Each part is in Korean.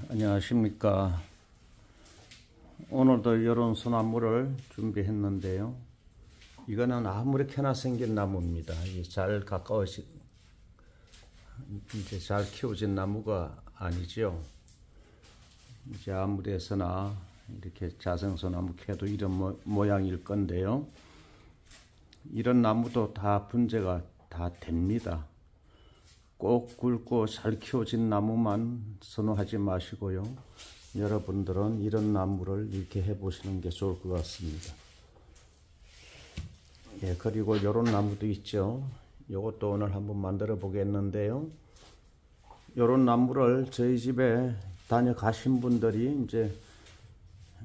안녕하십니까. 오늘도 이런 소나무를 준비했는데요. 이거는 아무렇게나 생긴 나무입니다. 잘 가까워진, 이제 잘 키워진 나무가 아니죠. 이제 아무데서나 이렇게 자생소나무 캐도 이런 모양일 건데요. 이런 나무도 다 분재가 다 됩니다. 꼭 굵고 잘 키워진 나무만 선호하지 마시고요. 여러분들은 이런 나무를 이렇게 해보시는 게 좋을 것 같습니다. 예, 그리고 이런 나무도 있죠. 이것도 오늘 한번 만들어 보겠는데요. 이런 나무를 저희 집에 다녀가신 분들이 이제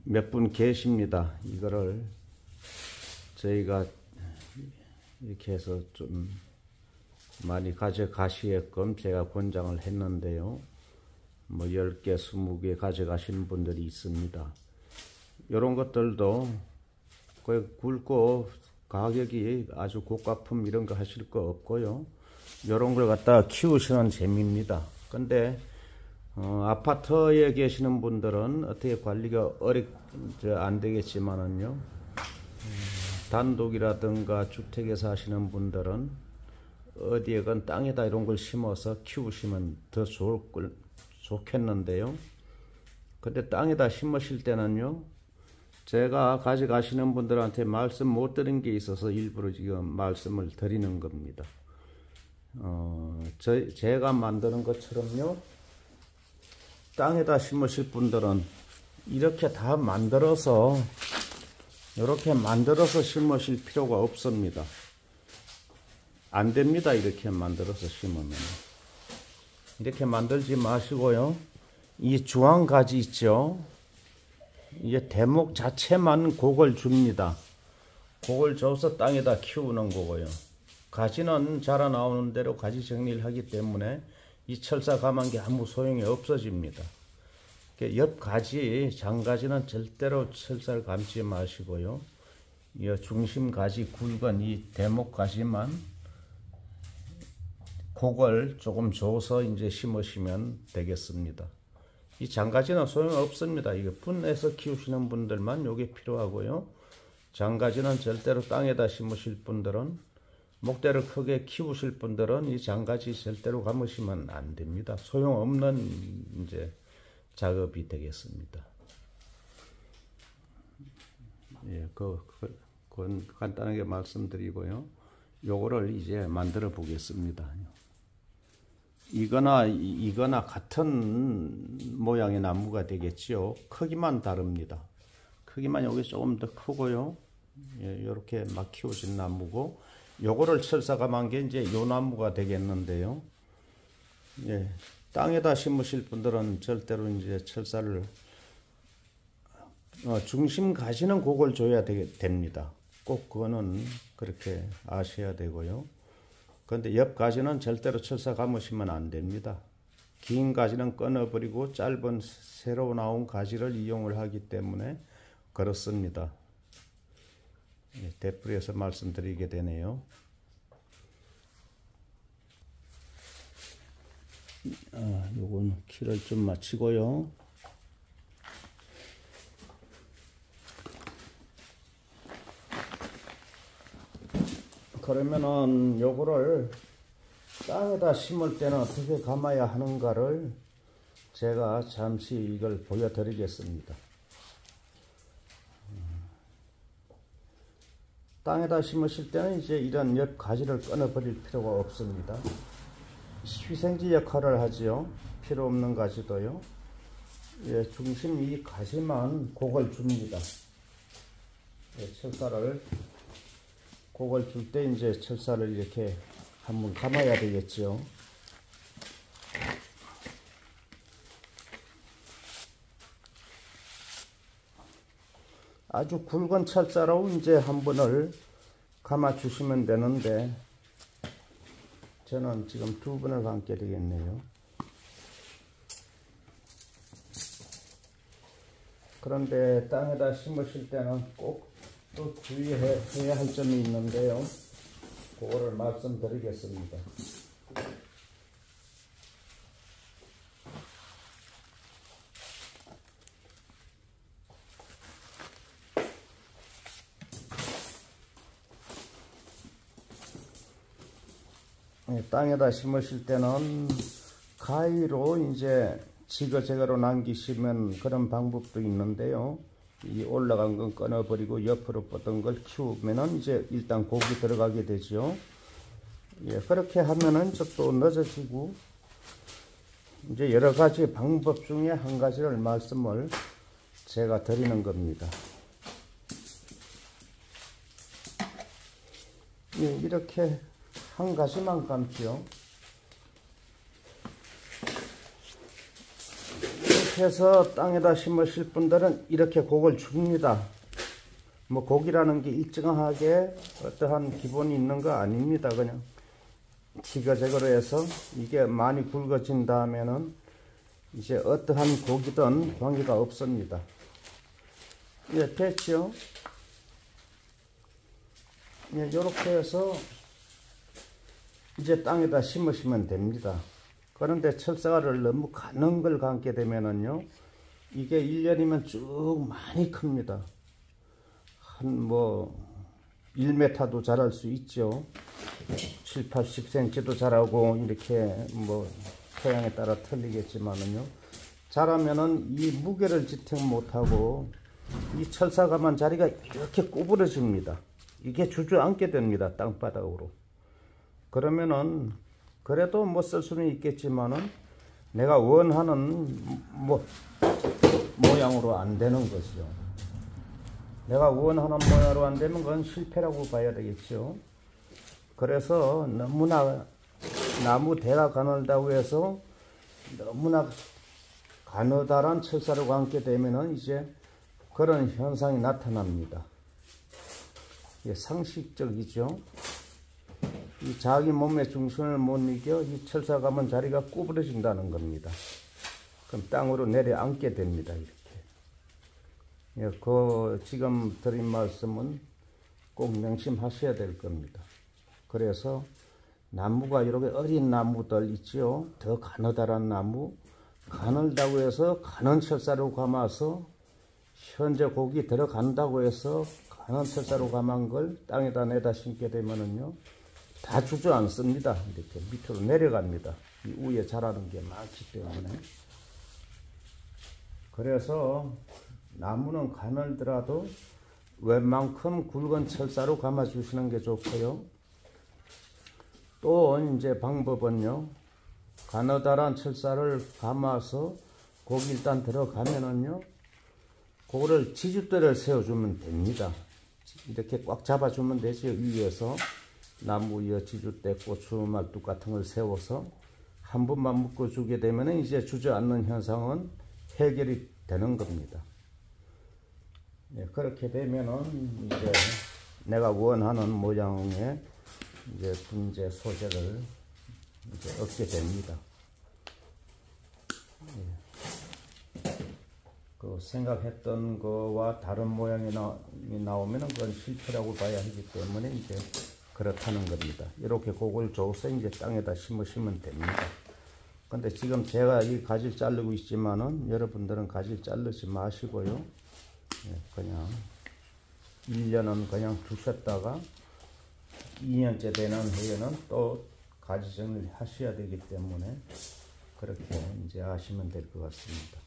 몇 분 계십니다. 이거를 저희가 이렇게 해서 좀 많이 가져가시게끔 제가 권장을 했는데요. 뭐 10개, 20개 가져가시는 분들이 있습니다. 이런 것들도 굵고 가격이 아주 고가품 이런 거 하실 거 없고요. 이런 걸 갖다 키우시는 재미입니다. 근데 아파트에 계시는 분들은 어떻게 관리가 안 되겠지만은요. 단독이라든가 주택에 사시는 분들은 어디에건 땅에다 이런 걸 심어서 키우시면 더 좋겠는데요. 근데 땅에다 심으실 때는요, 제가 가져가시는 분들한테 말씀 못 드린 게 있어서 일부러 지금 말씀을 드리는 겁니다. 제가 만드는 것처럼요, 땅에다 심으실 분들은 이렇게 다 만들어서 이렇게 만들어서 심으실 필요가 없습니다. 안 됩니다. 이렇게 만들어서 심으면. 이렇게 만들지 마시고요. 이 주황가지 있죠. 이게 대목 자체만 곡을 줍니다. 곡을 줘서 땅에다 키우는 거고요. 가지는 자라나오는 대로 가지 정리를 하기 때문에 이 철사 감은 게 아무 소용이 없어집니다. 옆 가지, 장가지는 절대로 철사를 감지 마시고요. 이 중심 가지 굵은 이 대목 가지만 곡을 조금 줘서 이제 심으시면 되겠습니다. 이 장가지는 소용없습니다. 이게 분해서 키우시는 분들만 요게 필요하고요. 장가지는 절대로 땅에다 심으실 분들은, 목대를 크게 키우실 분들은 이 장가지 절대로 감으시면 안 됩니다. 소용없는 이제 작업이 되겠습니다. 예, 그건 간단하게 말씀드리고요. 요거를 이제 만들어 보겠습니다. 이거나 같은 모양의 나무가 되겠지요. 크기만 다릅니다. 크기만 여기 조금 더 크고요. 예, 이렇게 막 키워진 나무고, 요거를 철사감한 게 이제 요 나무가 되겠는데요. 예, 땅에다 심으실 분들은 절대로 이제 철사를 중심 가시는 곡을 줘야 됩니다. 꼭 그거는 그렇게 아셔야 되고요. 그런데 옆 가지는 절대로 철사 감으시면 안 됩니다. 긴 가지는 끊어버리고 짧은 새로 나온 가지를 이용을 하기 때문에 그렇습니다. 예, 되풀이해서 말씀드리게 되네요. 요건 키를 좀 맞추고요. 그러면은 요거를 땅에다 심을 때는 어떻게 감아야 하는가를 제가 잠시 이걸 보여드리겠습니다. 땅에다 심으실 때는 이제 이런 옆 가지를 끊어버릴 필요가 없습니다. 희생지 역할을 하지요. 필요 없는 가지도요. 예, 중심 이 가지만 곡을 줍니다. 예, 철사를 곡을 줄 때 이제 철사를 이렇게 한번 감아야 되겠죠. 아주 굵은 철사로 이제 한 번을 감아 주시면 되는데, 저는 지금 2번을 감게 되겠네요. 그런데 땅에다 심으실 때는 꼭 또 주의해야 할 점이 있는데요. 그거를 말씀드리겠습니다. 땅에다 심으실 때는 가위로 이제 지그재그로 남기시면 그런 방법도 있는데요. 이 올라간 건 끊어버리고 옆으로 뻗은 걸 키우면은 이제 일단 고기 들어가게 되죠. 예, 그렇게 하면은 또 늦어지고, 이제 여러 가지 방법 중에 한 가지를 말씀을 제가 드리는 겁니다. 예, 이렇게 한 가지만 감지요. 이렇게 해서 땅에다 심으실 분들은 이렇게 곡을 줍니다. 뭐 곡이라는 게 일정하게 어떠한 기본이 있는 거 아닙니다. 그냥 지그재그로 해서 이게 많이 굵어진 다음에는 이제 어떠한 곡이든 관계가 없습니다. 예, 됐죠? 예, 이렇게 해서 이제 땅에다 심으시면 됩니다. 그런데 철사과를 너무 가는 걸 감게 되면은요, 이게 1년이면 쭉 많이 큽니다. 한 뭐 1m도 자랄 수 있죠. 7, 80cm도 자라고, 이렇게 뭐 토양에 따라 틀리겠지만은요, 자라면은 이 무게를 지탱 못하고 이 철사과만 자리가 이렇게 구부러집니다. 이게 주저앉게 됩니다. 땅바닥으로. 그러면은 그래도 뭐 쓸 수는 있겠지만은 내가 원하는 모양으로 안 되는 것이죠. 내가 원하는 모양으로 안 되면 그건 실패라고 봐야 되겠죠. 그래서 너무나 나무 대가 가늘다고 해서 너무나 가느다란 철사를 감게 되면은 이제 그런 현상이 나타납니다. 이게 상식적이죠. 이 자기 몸의 중심을 못 이겨 이 철사감은 자리가 구부러진다는 겁니다. 그럼 땅으로 내려앉게 됩니다. 이렇게. 예, 지금 드린 말씀은 꼭 명심하셔야 될 겁니다. 그래서 나무가 이렇게 어린 나무들 있지요. 더 가느다란 나무, 가늘다고 해서 가는 철사로 감아서 현재 곡이 들어간다고 해서 가는 철사로 감은 걸 땅에다 내다 심게 되면은요, 다 주저앉습니다. 이렇게 밑으로 내려갑니다. 이 위에 자라는 게 많기 때문에. 그래서 나무는 가늘더라도 웬만큼 굵은 철사로 감아 주시는 게 좋고요. 또 이제 방법은요, 가느다란 철사를 감아서 곡이 일단 들어가면은요, 그거를 지주대를 세워주면 됩니다. 이렇게 꽉 잡아주면 되죠. 위에서 나무 위에 지주대, 고추 말뚝 같은 걸 세워서 한 번만 묶어주게 되면 이제 주저앉는 현상은 해결이 되는 겁니다. 네, 그렇게 되면은 이제 내가 원하는 모양의 이제 분재 소재를 이제 얻게 됩니다. 네. 그 생각했던 거와 다른 모양이 나오면은 그건 실패라고 봐야 하기 때문에 이제 그렇다는 겁니다. 이렇게 곡을 줘서 이제 땅에다 심으시면 됩니다. 근데 지금 제가 이 가지를 자르고 있지만은 여러분들은 가지를 자르지 마시고요. 예, 그냥 1년은 그냥 두셨다가 2년째 되는 해에는 또 가지 정리를 하셔야 되기 때문에 그렇게 이제 하시면 될 것 같습니다.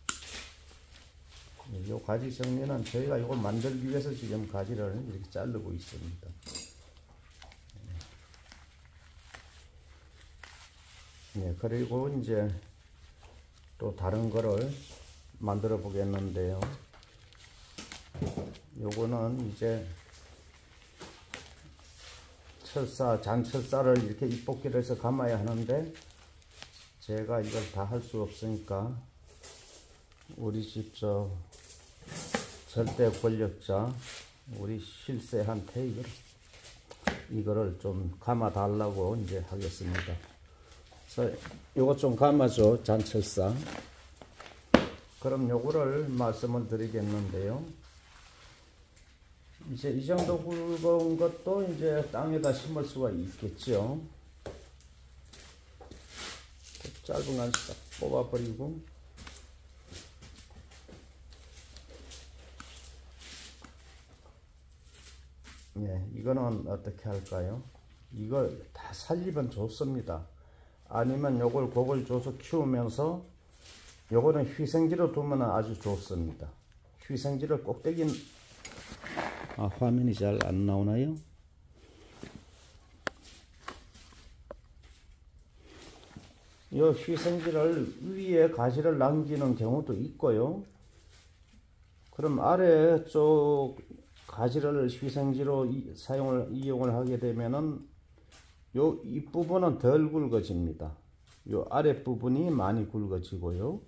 이 가지 정리는 저희가 이걸 만들기 위해서 지금 가지를 이렇게 자르고 있습니다. 네, 그리고 이제 또 다른 거를 만들어 보겠는데요. 요거는 이제 잔철사를 이렇게 이뽑기를 해서 감아야 하는데 제가 이걸 다 할 수 없으니까 우리 집 절대 권력자 우리 실세한테 이거를 좀 감아 달라고 이제 하겠습니다. 그래서 요거 좀 감아줘, 잔철사. 그럼 요거를 말씀을 드리겠는데요. 이제 이 정도 굵은 것도 이제 땅에다 심을 수가 있겠죠. 짧은 건 싹 뽑아버리고, 예, 이거는 어떻게 할까요? 이걸 다 살리면 좋습니다. 아니면 요걸 곡을 줘서 키우면서 요거는 휘생지로 두면 아주 좋습니다. 휘생지를 꼭대기 화면이 잘 안 나오나요? 이 휘생지를 위에 가지를 남기는 경우도 있고요. 그럼 아래쪽 가지를 휘생지로 이용을 하게 되면은 요 윗부분은 덜 굵어집니다. 요 아랫부분이 많이 굵어지고요.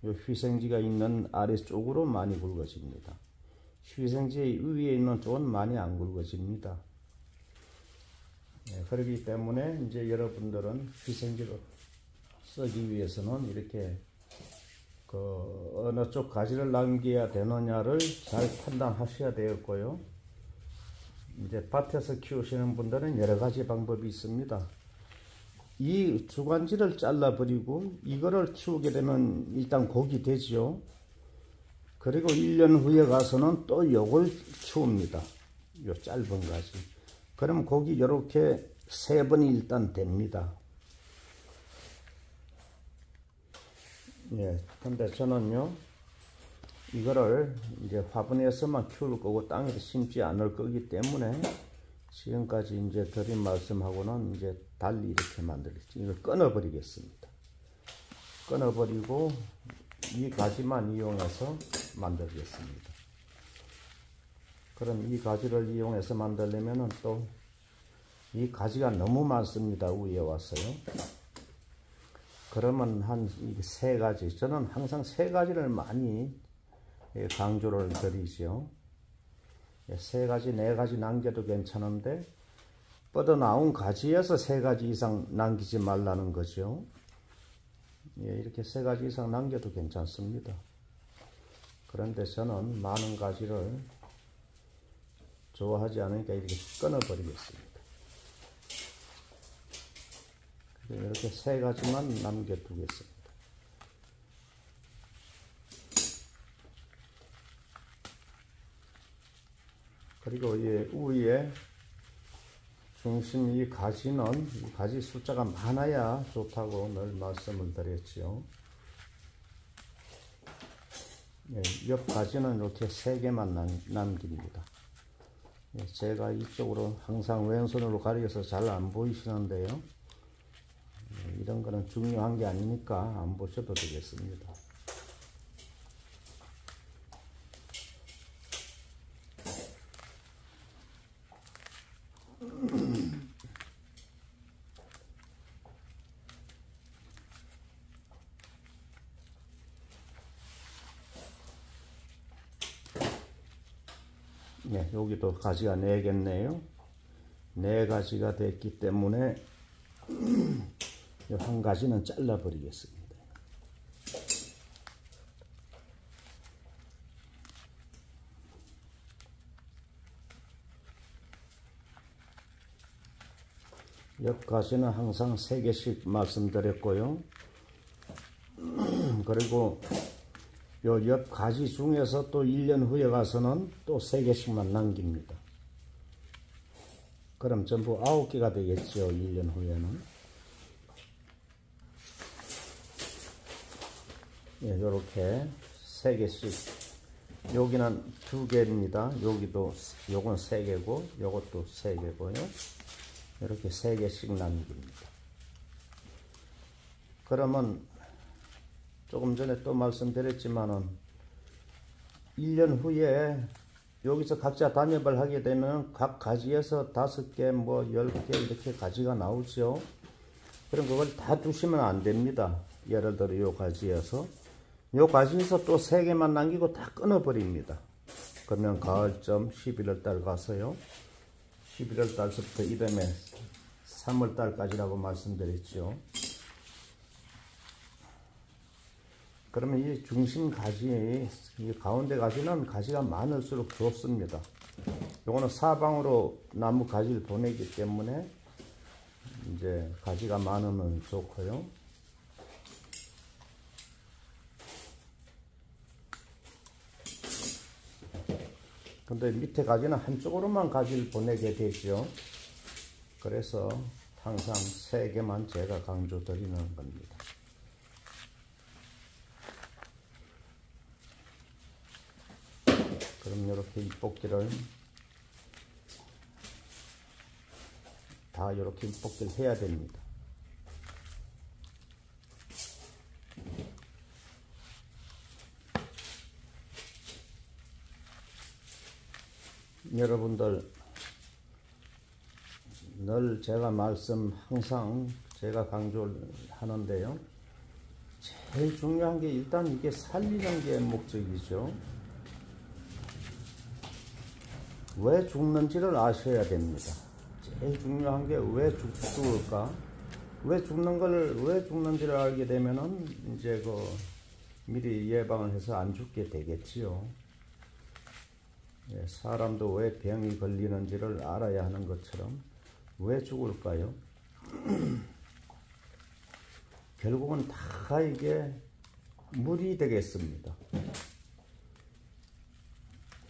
요 휘생지가 있는 아래쪽으로 많이 굵어집니다. 휘생지 위에 있는 쪽은 많이 안 굵어집니다. 네, 그렇기 때문에 이제 여러분들은 휘생지로 쓰기 위해서는 이렇게 어느 쪽 가지를 남겨야 되느냐를 잘 판단하셔야 되겠고요. 이제 밭에서 키우시는 분들은 여러 가지 방법이 있습니다. 이 주관지를 잘라버리고 이거를 키우게 되면 일단 곡이 되지요. 그리고 1년 후에 가서는 또 요걸 키웁니다. 요 짧은 가지. 그럼 곡이 이렇게 3번이 일단 됩니다. 예, 근데 저는요, 이거를 이제 화분에서만 키울 거고 땅에서 심지 않을 거기 때문에 지금까지 이제 드린 말씀하고는 이제 달리 이렇게 만들겠지. 이걸 끊어버리겠습니다. 끊어버리고 이 가지만 이용해서 만들겠습니다. 그럼 이 가지를 이용해서 만들려면은 또 이 가지가 너무 많습니다. 위에 왔어요. 그러면 한 3가지, 저는 항상 3가지를 많이 강조를 드리죠. 3가지, 4가지 남겨도 괜찮은데 뻗어나온 가지에서 3가지 이상 남기지 말라는 거죠. 이렇게 3가지 이상 남겨도 괜찮습니다. 그런데 저는 많은 가지를 좋아하지 않으니까 이렇게 끊어버리겠습니다. 이렇게 3가지만 남겨두겠습니다. 그리고 위에 중심 이 가지는 이 가지 숫자가 많아야 좋다고 늘 말씀을 드렸죠. 옆 가지는 이렇게 3개만 남깁니다. 제가 이쪽으로 항상 왼손으로 가려서 잘 안 보이시는데요. 이런 거는 중요한 게 아니니까 안 보셔도 되겠습니다. 네, 여기도 가지가 4개네요. 4가지가 됐기 때문에 한 가지는 잘라버리겠습니다. 옆 가지는 항상 3개씩 말씀드렸고요. 그리고 요 옆 가지 중에서 또 1년 후에 가서는 또 3개씩만 남깁니다. 그럼 전부 9개가 되겠죠. 1년 후에는. 예, 요렇게 3개씩. 여기는 2개입니다. 여기도, 요건 3개고, 요것도 3개고요. 이렇게 3개씩 남깁니다. 그러면, 조금 전에 또 말씀드렸지만은, 1년 후에 여기서 각자 단엽을 하게 되면 각 가지에서 5개, 뭐 10개 이렇게 가지가 나오죠. 그럼 그걸 다 두시면 안 됩니다. 예를 들어 요 가지에서. 요 가지에서 또 3개만 남기고 다 끊어버립니다. 그러면 가을쯤 11월 달 가서요. 11월 달서부터 이듬해 3월 달까지라고 말씀드렸죠. 그러면 이 중심 가지, 이 가운데 가지는 가지가 많을수록 좋습니다. 요거는 사방으로 나무 가지를 보내기 때문에 이제 가지가 많으면 좋고요. 근데 밑에 가지는 한쪽으로만 가지를 보내게 되죠. 그래서 항상 3개만 제가 강조드리는 겁니다. 그럼 이렇게 잎뽑기를 다 이렇게 잎뽑기를 해야 됩니다. 여러분들 늘 제가 항상 제가 강조를 하는데요. 제일 중요한 게 일단 이게 살리는 게 목적이죠. 왜 죽는지를 아셔야 됩니다. 제일 중요한 게 왜 죽을까? 왜 죽는지를 알게 되면은 이제 미리 예방을 해서 안 죽게 되겠지요. 사람도 왜 병이 걸리는지를 알아야 하는 것처럼 왜 죽을까요? 결국은 다 이게 물이 되겠습니다.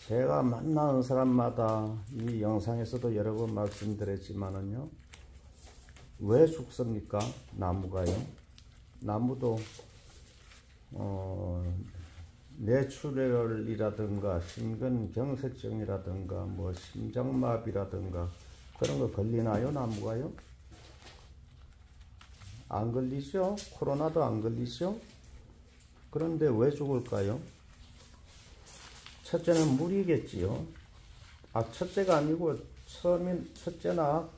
제가 만나는 사람마다 이 영상에서도 여러 번 말씀드렸지만은요, 왜 죽습니까? 나무가요. 나무도 뇌출혈이라든가 심근경색증이라든가 뭐 심장마비라든가 그런 거 걸리나요? 나무가요? 안 걸리죠? 코로나도 안 걸리죠? 그런데 왜 죽을까요? 첫째는 물이겠지요. 첫째가 아니고 첫째나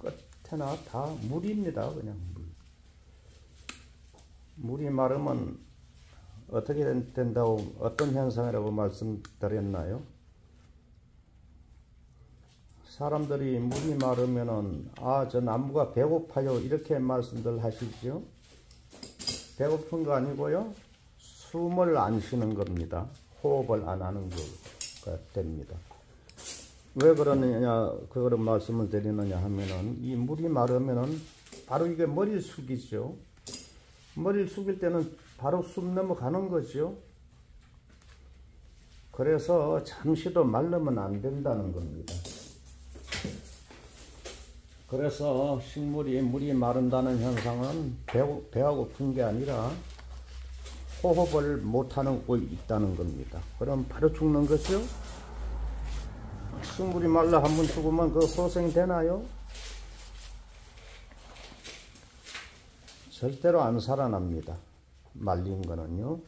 끝에나 다 물입니다. 그냥 물. 물이 마르면 어떻게 된다고, 어떤 현상이라고 말씀드렸나요? 사람들이 물이 마르면은, 저 나무가 배고파요. 이렇게 말씀들 하시죠. 배고픈 거 아니고요. 숨을 안 쉬는 겁니다. 호흡을 안 하는 거가 됩니다. 왜 그러느냐, 그런 말씀을 드리느냐 하면은, 이 물이 마르면은 바로 이게 머리를 숙이죠. 머리를 숙일 때는 바로 숨 넘어가는 거죠. 그래서 잠시도 마르면 안 된다는 겁니다. 그래서 물이 마른다는 현상은 배가 고픈 게 아니라 호흡을 못하고 있다는 겁니다. 그럼 바로 죽는 거죠? 식물이 말라 한번 죽으면 그 소생이 되나요? 절대로 안 살아납니다. 말린 거는요.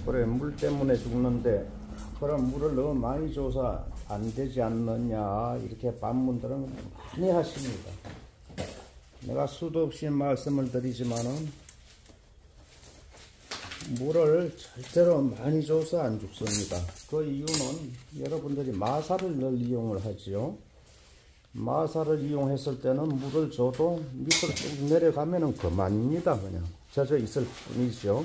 그래, 물 때문에 죽는데 그럼 물을 너무 많이 줘서 안 되지 않느냐, 이렇게 반문들은 많이 하십니다. 내가 수도 없이 말씀을 드리지만은 물을 절대로 많이 줘서 안 죽습니다. 그 이유는 여러분들이 마사를 늘 이용을 하지요. 마사를 이용했을 때는 물을 줘도 밑으로 쭉 내려가면은 그만입니다. 그냥 젖어 있을 뿐이죠.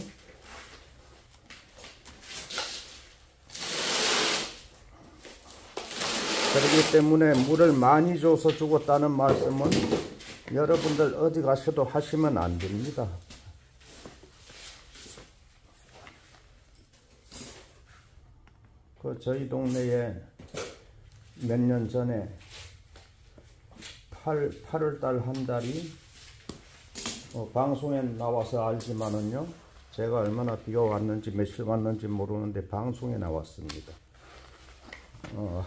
그렇기 때문에 물을 많이 줘서 죽었다는 말씀은 여러분들 어디 가셔도 하시면 안 됩니다. 저희 동네에 몇 년 전에 8월달 한 달이 방송에 나와서 알지만은요, 제가 얼마나 비가 왔는지 며칠 왔는지 모르는데 방송에 나왔습니다.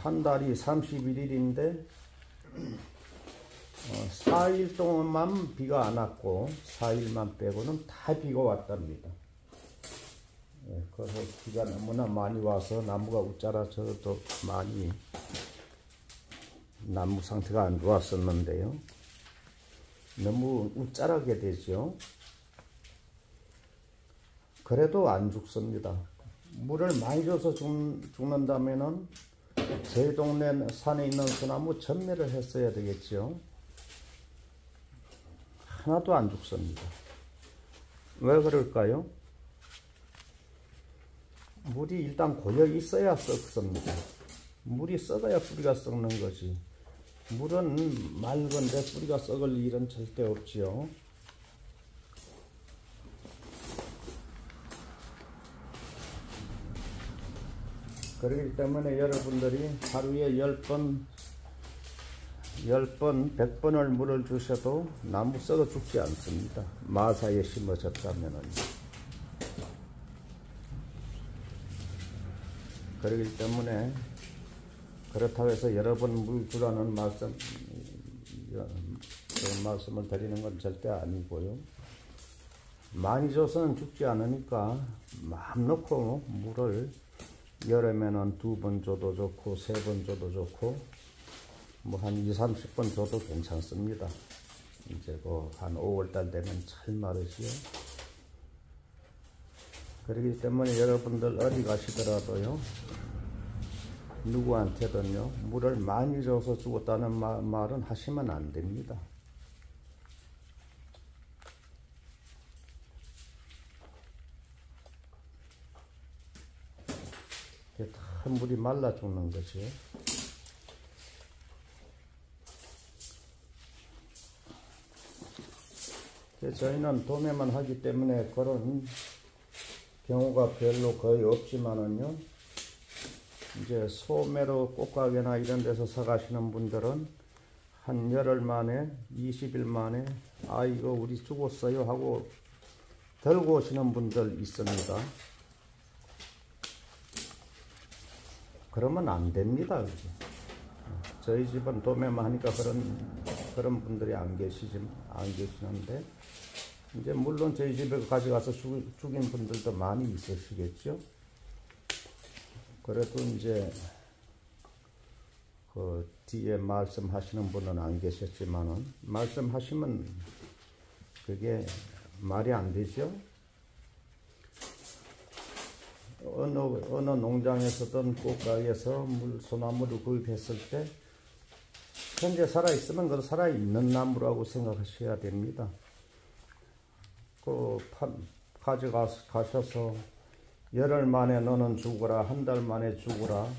한 달이 31일인데 4일 동안만 비가 안 왔고 4일만 빼고는 다 비가 왔답니다. 그래서 비가 너무나 많이 와서 나무가 웃자라져도 많이 나무 상태가 안 좋았었는데요. 너무 웃자라게 되죠. 그래도 안 죽습니다. 물을 많이 줘서 죽는다면은 저희 동네 산에 있는 소나무 전매를 했어야 되겠죠. 하나도 안 죽습니다. 왜 그럴까요? 물이 일단 고여 있어야 썩습니다. 물이 썩어야 뿌리가 썩는 거지. 물은 맑은데 뿌리가 썩을 일은 절대 없지요. 그렇기 때문에 여러분들이 하루에 10번, 100번을 물을 주셔도 나무 썩어 죽지 않습니다. 마사에 심어졌다면은. 그렇기 때문에 그렇다고 해서 여러 번 물 주라는 말씀을 드리는 건 절대 아니고요. 많이 줘서는 죽지 않으니까 마음 놓고 물을 여름에는 2번 줘도 좋고 3번 줘도 좋고 뭐 한 20-30번 줘도 괜찮습니다. 이제 한 5월달 되면 잘 마르지요. 그렇기 때문에 여러분들 어디 가시더라도요, 누구한테든요 물을 많이 줘서 죽었다는 말은 하시면 안 됩니다. 다 물이 말라 죽는 것이요. 저희는 도매만 하기 때문에 그런 경우가 별로 거의 없지만은요, 이제 소매로 꽃가게나 이런 데서 사가시는 분들은 한 열흘 만에, 20일 만에, 아, 이거 우리 죽었어요 하고 들고 오시는 분들 있습니다. 그러면 안 됩니다. 그죠? 저희 집은 도매만 하니까 그런 분들이 안 계시는데, 이제 물론 저희 집에 가져가서 죽인 분들도 많이 있으시겠죠. 그래도 이제 그 뒤에 말씀하시는 분은 안 계셨지만은 말씀하시면 그게 말이 안 되죠. 어느 농장에서든 꽃가게에서 소나무를 구입했을 때 현재 살아있으면 그 살아있는 나무라고 생각하셔야 됩니다. 가져가셔서 열흘 만에 너는 죽어라, 한 달 만에 죽어라,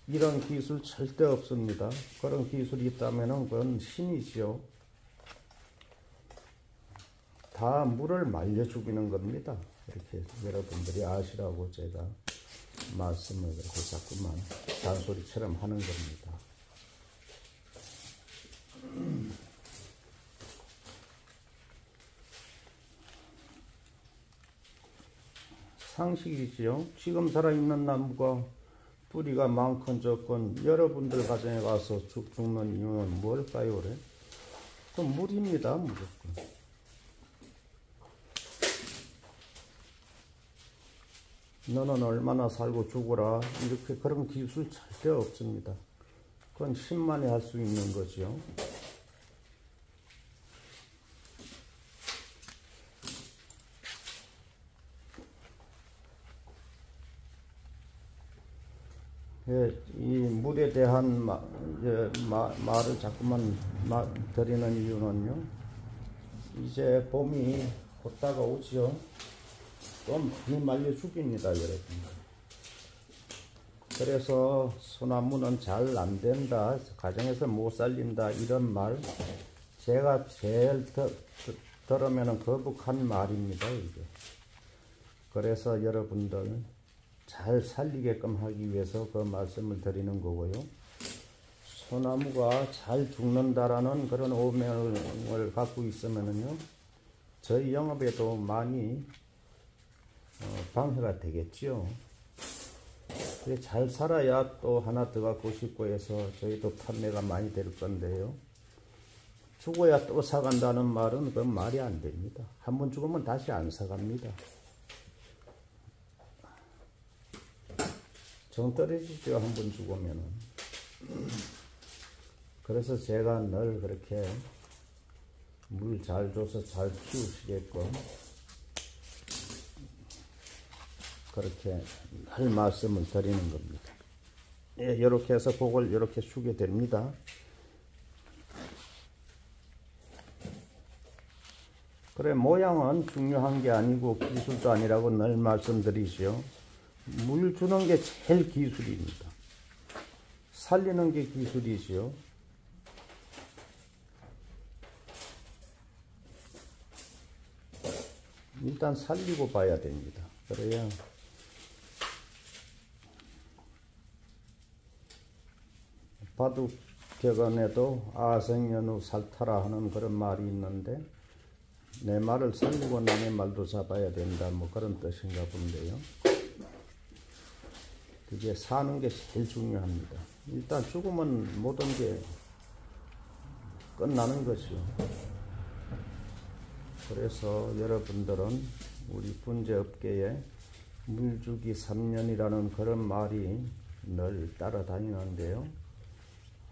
이런 기술 절대 없습니다. 그런 기술이 있다면 그건 신이지요. 다 물을 말려 죽이는 겁니다. 이렇게 여러분들이 아시라고 제가 말씀을 그렇게 자꾸만 잔소리처럼 하는 겁니다. 상식이지요. 지금 살아있는 나무가 뿌리가 많건 적건 여러분들 가정에 가서 죽는 이유는 뭘까요? 그래? 그 물입니다. 무조건. 너는 얼마나 살고 죽어라, 이렇게 그런 기술 절대 없습니다. 그건 신만이 할 수 있는 거죠. 이 물에 대한 말을 자꾸만 드리는 이유는요, 이제 봄이 곧 다가오죠. 좀 많이 말려 죽입니다, 여러분. 그래서 소나무는 잘 안 된다, 가정에서 못 살린다, 이런 말 제가 제일 들으면 거북한 말입니다, 이게. 그래서 여러분들 잘 살리게끔 하기 위해서 그 말씀을 드리는 거고요. 소나무가 잘 죽는다라는 그런 오명을 갖고 있으면은요, 저희 영업에도 많이 방해가 되겠죠. 잘 살아야 또 하나 더 갖고 싶고 해서 저희도 판매가 많이 될 건데요. 죽어야 또 사간다는 말은 그건 말이 안 됩니다. 한번 죽으면 다시 안 사갑니다. 정 떨어지죠, 한번 죽으면은. 그래서 제가 늘 그렇게 물 잘 줘서 잘 키우시게끔 그렇게 늘 말씀을 드리는 겁니다. 예, 이렇게 해서 그걸 이렇게 주게 됩니다. 그래, 모양은 중요한 게 아니고 기술도 아니라고 늘 말씀드리죠. 물 주는 게 제일 기술입니다. 살리는 게 기술이지요. 일단 살리고 봐야 됩니다. 그래야 바둑격언에도 아생연우 살타라 하는 그런 말이 있는데, 내 말을 살리고 남의 말도 잡아야 된다, 뭐 그런 뜻인가 본데요. 그게 사는 게 제일 중요합니다. 일단 죽으면 모든 게 끝나는 거죠. 그래서 여러분들은 우리 분재업계에 물주기 3년이라는 그런 말이 늘 따라다니는데요.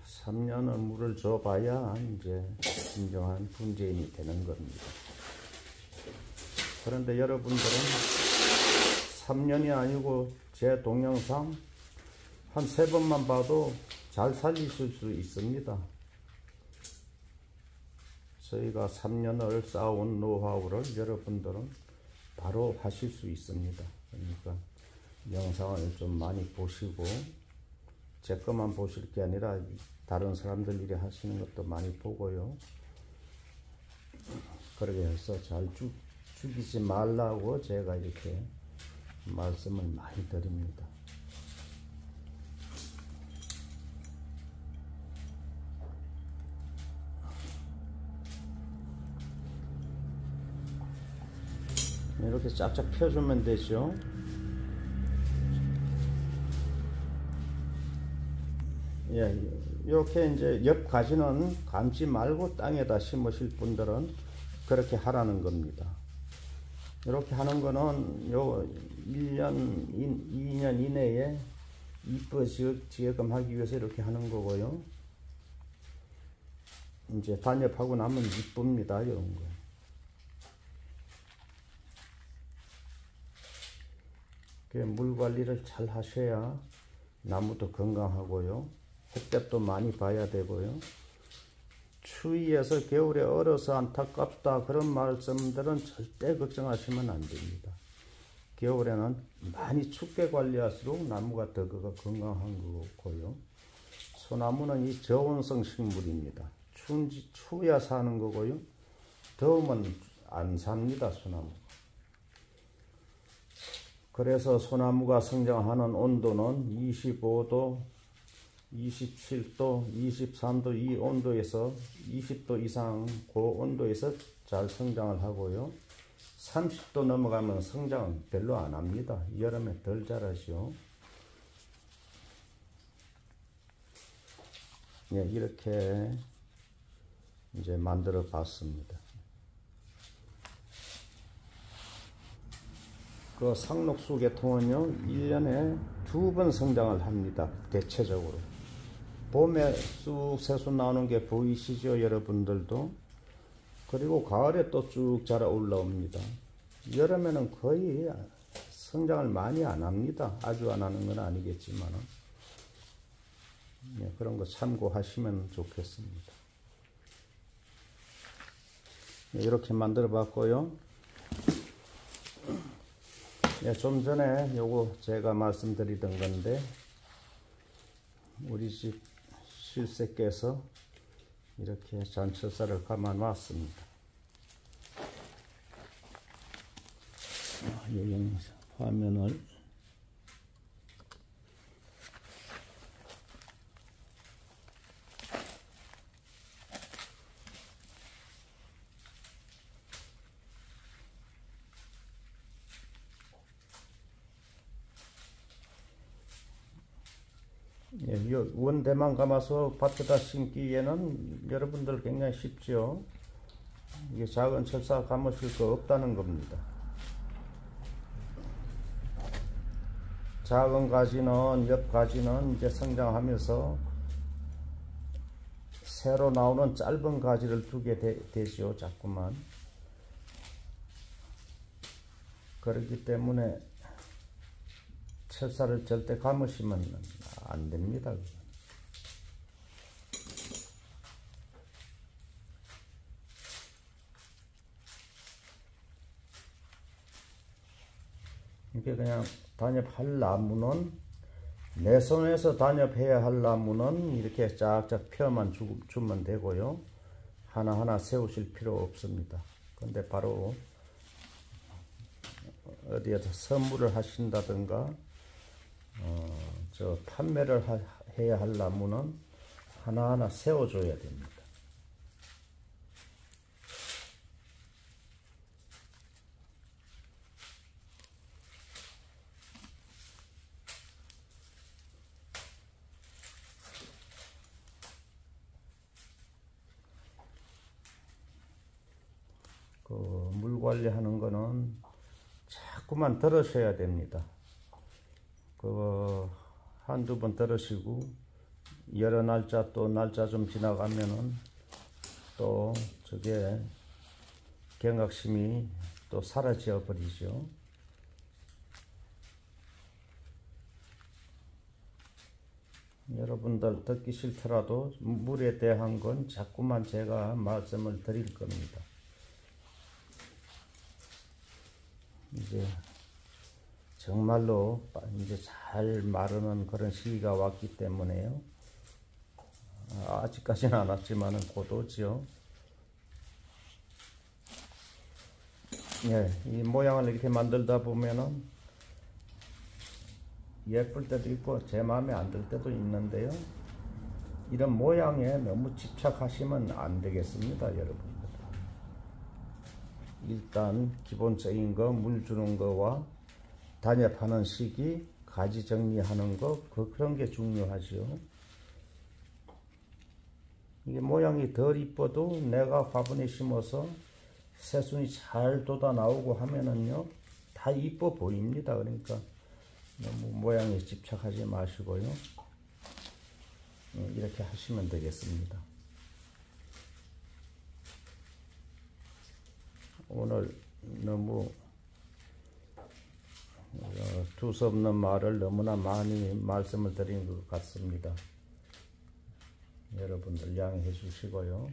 3년은 물을 줘봐야 이제 진정한 분재인이 되는 겁니다. 그런데 여러분들은 3년이 아니고 제 동영상 한 3번만 봐도 잘 살리실 수 있습니다. 저희가 3년을 쌓아온 노하우를 여러분들은 바로 하실 수 있습니다. 그러니까 영상을 좀 많이 보시고, 제 것만 보실 게 아니라 다른 사람들 일이 하시는 것도 많이 보고요. 그렇게 해서 잘 죽이지 말라고 제가 이렇게 말씀을 많이 드립니다. 이렇게 쫙쫙 펴주면 되죠. 예, 이렇게 이제 옆 가지는 감지 말고 땅에다 심으실 분들은 그렇게 하라는 겁니다. 이렇게 하는 거는 요 1년, 2년 이내에 이뻐지게끔 하기 위해서 이렇게 하는 거고요. 이제 단엽하고 나면 이쁩니다, 이런 거. 물 관리를 잘 하셔야 나무도 건강하고요. 햇볕도 많이 봐야 되고요. 추위에서 겨울에 얼어서 안타깝다 그런 말씀들은 절대 걱정하시면 안 됩니다. 겨울에는 많이 춥게 관리할수록 나무가 더 건강한 거고요. 소나무는 이 저온성 식물입니다. 추워야 사는 거고요. 더우면 안 삽니다, 소나무. 그래서 소나무가 성장하는 온도는 25도, 27도, 23도 이 온도에서 20도 이상 그 온도에서 잘 성장을 하고요. 30도 넘어가면 성장 별로 안 합니다. 여름에 덜 자라죠. 네, 이렇게 이제 만들어 봤습니다. 그 상록수 계통은요, 1년에 2번 성장을 합니다. 대체적으로. 봄에 쑥 새순 나오는 게 보이시죠, 여러분들도? 그리고 가을에 또 쭉 자라 올라옵니다. 여름에는 거의 성장을 많이 안 합니다. 아주 안 하는 건 아니겠지만. 네, 그런 거 참고하시면 좋겠습니다. 네, 이렇게 만들어 봤고요. 네, 좀 전에 요거 제가 말씀드리던 건데, 우리 집 실세께서 이렇게 잔철사를 감아 놨습니다. 이 화면을 원대만 감아서 밭에다 심기에는 여러분들 굉장히 쉽죠. 이게 작은 철사 감으실 거 없다는 겁니다. 작은 가지는, 옆 가지는 이제 성장하면서 새로 나오는 짧은 가지를 두게 되죠, 자꾸만. 그렇기 때문에 철사를 절대 감으시면 안 됩니다. 이게 그냥 단엽할 나무는, 내 손에서 단엽해야 할 나무는 이렇게 쫙쫙 펴만 주면 되고요. 하나하나 세우실 필요 없습니다. 근데 바로 어디에서 선물을 하신다든가 판매를 해야 할 나무는 하나하나 세워줘야 됩니다. 물 관리하는 거는 자꾸만 들으셔야 됩니다. 한두 번 들으시고 여러 날짜 또 날짜 좀 지나가면은 또 저게 경각심이 또 사라져 버리죠. 여러분들 듣기 싫더라도 물에 대한 건 자꾸만 제가 말씀을 드릴 겁니다. 이제 정말로 이제 잘 마르는 그런 시기가 왔기 때문에요. 아직까지는 안 왔지만은 곧 오죠. 예, 이 모양을 이렇게 만들다 보면은 예쁠 때도 있고 제 마음에 안 들 때도 있는데요. 이런 모양에 너무 집착하시면 안 되겠습니다, 여러분. 일단 기본적인 거, 물 주는 거와 단엽하는 시기, 가지 정리하는 거, 그런 게 중요하죠. 이게 모양이 덜 이뻐도 내가 화분에 심어서 새순이 잘 돋아 나오고 하면은요, 다 이뻐 보입니다. 그러니까 너무 모양에 집착하지 마시고요. 이렇게 하시면 되겠습니다. 오늘 너무 두서없는 말을 너무나 많이 말씀을 드린 것 같습니다. 여러분들 양해해 주시고요.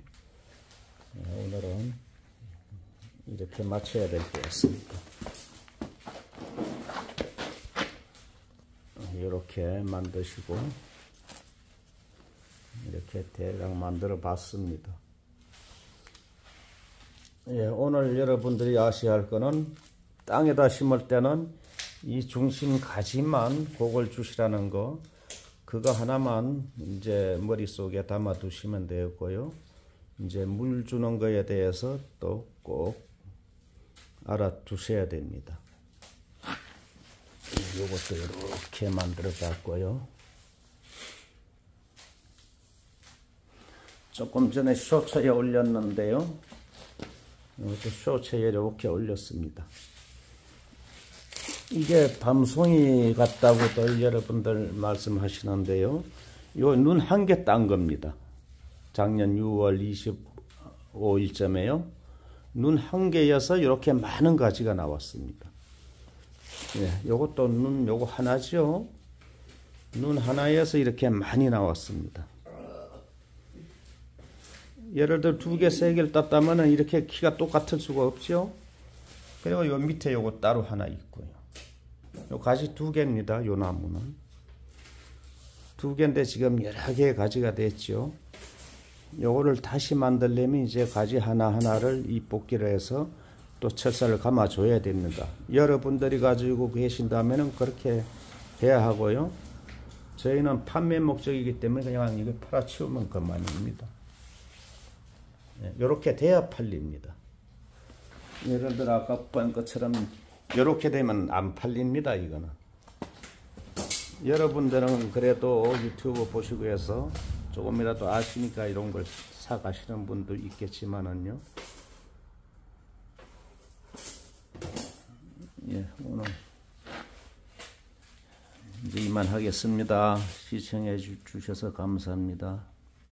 오늘은 이렇게 마쳐야 될 것 같습니다. 이렇게 만드시고 이렇게 대강 만들어 봤습니다. 예, 오늘 여러분들이 아셔야 할 거는 땅에다 심을 때는 이 중심 가지만 그걸 주시라는 거, 그거 하나만 이제 머릿속에 담아 두시면 되었고요. 이제 물 주는 거에 대해서 또 꼭 알아두셔야 됩니다. 요것도 이렇게 만들어 봤고요. 조금 전에 쇼츠에 올렸는데요. 이것도 쇼츠에 이렇게 올렸습니다. 이게 밤송이 같다고들 여러분들 말씀하시는데요. 요 눈 한 개 딴 겁니다. 작년 6월 25일쯤에요. 눈 한 개여서 이렇게 많은 가지가 나왔습니다. 예, 요것도 눈 요거 하나죠. 눈 하나에서 이렇게 많이 나왔습니다. 예를 들어 2개, 3개를 땄다면 이렇게 키가 똑같을 수가 없죠. 그리고 요 밑에 요거 따로 하나 있고요. 요 가지 2개입니다. 요 나무는 2개인데 지금 여러 개의 가지가 됐죠. 요거를 다시 만들려면 이제 가지 하나하나를 이 뽑기를 해서 또 철사를 감아 줘야 됩니다. 여러분들이 가지고 계신다면 그렇게 해야 하고요. 저희는 판매 목적이기 때문에 그냥 이거 팔아치우면 그만입니다. 이렇게 돼야 팔립니다. 예를 들어 아까 본 것처럼 이렇게 되면 안 팔립니다. 이거는 여러분들은 그래도 유튜브 보시고 해서 조금이라도 아시니까 이런 걸 사가시는 분도 있겠지만은요. 예, 오늘 이제 이만 하겠습니다. 시청해 주셔서 감사합니다.